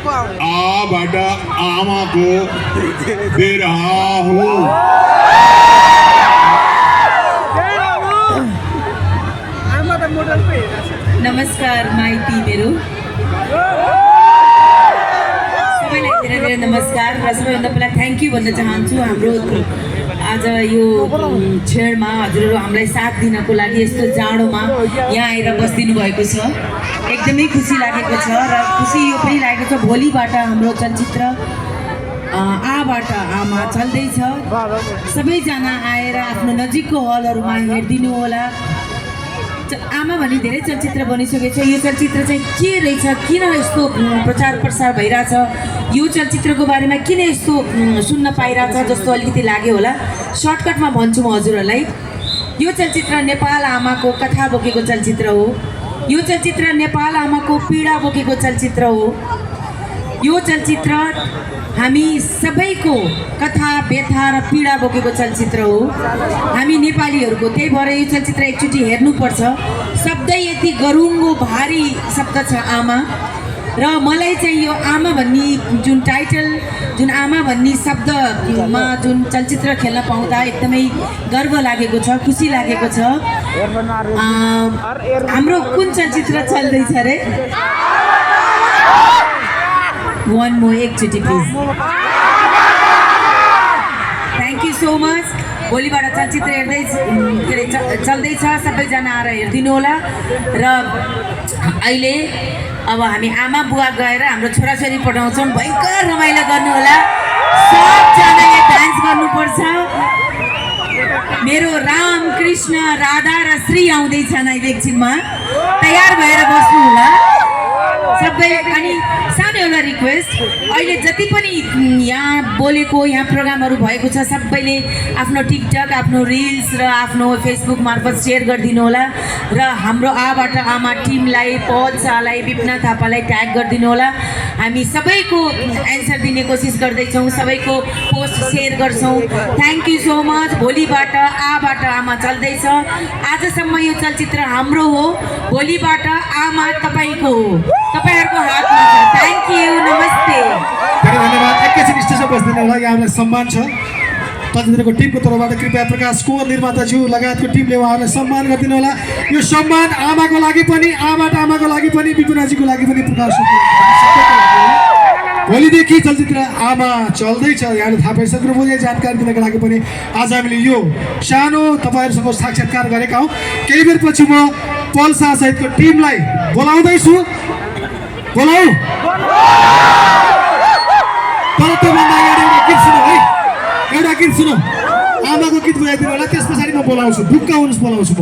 आबाट आमाको दे रहा हूँ। नमस्कार माइती मेरो सबैलाई धेरै धेरै नमस्कार र सबैभन्दा पहिला थ्याङ्क यू भन्न चाहन्छु हाम्रो आज यो छेडमा हजुरहरू हामीलाई साथ दिनको लागि यस्तो जाडोमा यहाँ आएर बसिदिनु भएको छ। एकदमै खुसी लागेको छ र खुसी यो पनि लागेको छ भोलिबाट हाम्रो चलचित्र आबाट आमा चल्दैछ। सबैजना आएर आफ्नो नजिकको हलहरूमा हेरिदिनु होला। आमा भन्ने धेरै चलचित्र बनिसकेको छ। यो चलचित्र चाहिँ के रहेछ, किन यस्तो प्रचार प्रसार भइरहेछ, यो चलचित्रको बारेमा किन यस्तो सुन्न पाइरहेछ जस्तो अलिकति लाग्यो होला। सर्टकटमा भन्छु म हजुरहरूलाई, यो चलचित्र नेपाल आमाको कथा बोकेको चलचित्र हो। यो चलचित्र नेपाल आमाको पीडा बोकेको चलचित्र हो। यो चलचित्र हामी सबैको कथा व्यथा र पीडा बोकेको चलचित्र हो हामी नेपालीहरूको। त्यही भएर यो चलचित्र एकचोटि हेर्नुपर्छ। शब्दै यति गरुङ्गो भारी शब्द छ आमा, र मलाई चाहिँ यो आमा भन्ने जुन टाइटल, जुन आमा भन्ने शब्दमा जुन चलचित्र खेल्न पाउँदा एकदमै गर्व लागेको छ, खुसी लागेको छ। हाम्रो कुन चलचित्र चल्दैछ रे? One more एकचोटि please. Thank you so much. भोलिबाट चलचित्र चल्दैछ, सबैजना आएर हेरिदिनु होला। र अहिले अब हामी आमा बुवा गएर हाम्रो छोराछोरी पठाउँछौँ, भयङ्कर रमाइलो गर्नु होला। सबजनाले डान्स गर्नुपर्छ। मेरो राम कृष्ण राधा र श्री आउँदैछन् अहिले एकछिनमा, तयार भएर बस्नु होला सबै। अनि सानो एउटा रिक्वेस्ट, अहिले जति पनि यहाँ बोलेको, यहाँ प्रोग्रामहरू भएको छ, सबैले आफ्नो टिकटक, आफ्नो रिल्स र आफ्नो फेसबुक मार्फत सेयर गरिदिनु होला। र हाम्रो आबाट आमा टिमलाई, पल शाहलाई, विपना थापालाई ट्याग गरिदिनु होला। हामी सबैको एन्सर दिने कोसिस गर्दैछौँ, सबैको पोस्ट सेयर गर्छौँ। Thank you so much. भोलिबाट आबाट आमा चल्दैछ। आजसम्म यो चलचित्र हाम्रो हो, भोलिबाट आमा तपाईँको हो, तपाईँहरूको हातमा छ। थ्याङ्क यू, नमस्ते। धेरै धन्यवाद। एकैछिन स्टेजमा बस्दिनु होला, यहाँलाई सम्मान छ। चलचित्रको टिमको तर्फबाट कृपया प्रकाश कुँवर निर्माताज्यू लगायतको टिमले उहाँहरूलाई सम्मान गरिदिनु होला। यो सम्मान आमाको लागि पनि, आबाट आमाको लागि पनि, विपुनाजीको लागि पनि, प्रकाश भोलिदेखि चलचित्र आमा चल्दैछ। यहाँले थाहा पाइसक्नुभयो। यो जानकारी दिनको लागि पनि आज हामीले यो सानो तपाईँहरूसँग साक्षात्कार गरेका हौँ। केही बेरपछि म पल शाह सहितको टिमलाई बोलाउँदैछु। बोलाऊ। तर त्योभन्दा अगाडि एउटा गीत सुनौ है, एउटा गीत सुनौ। आमाको गीत बजाइदिनु होला, त्यस पछाडि म बोलाउँछु। ढुक्क हुनुहोस्, बोलाउँछु म।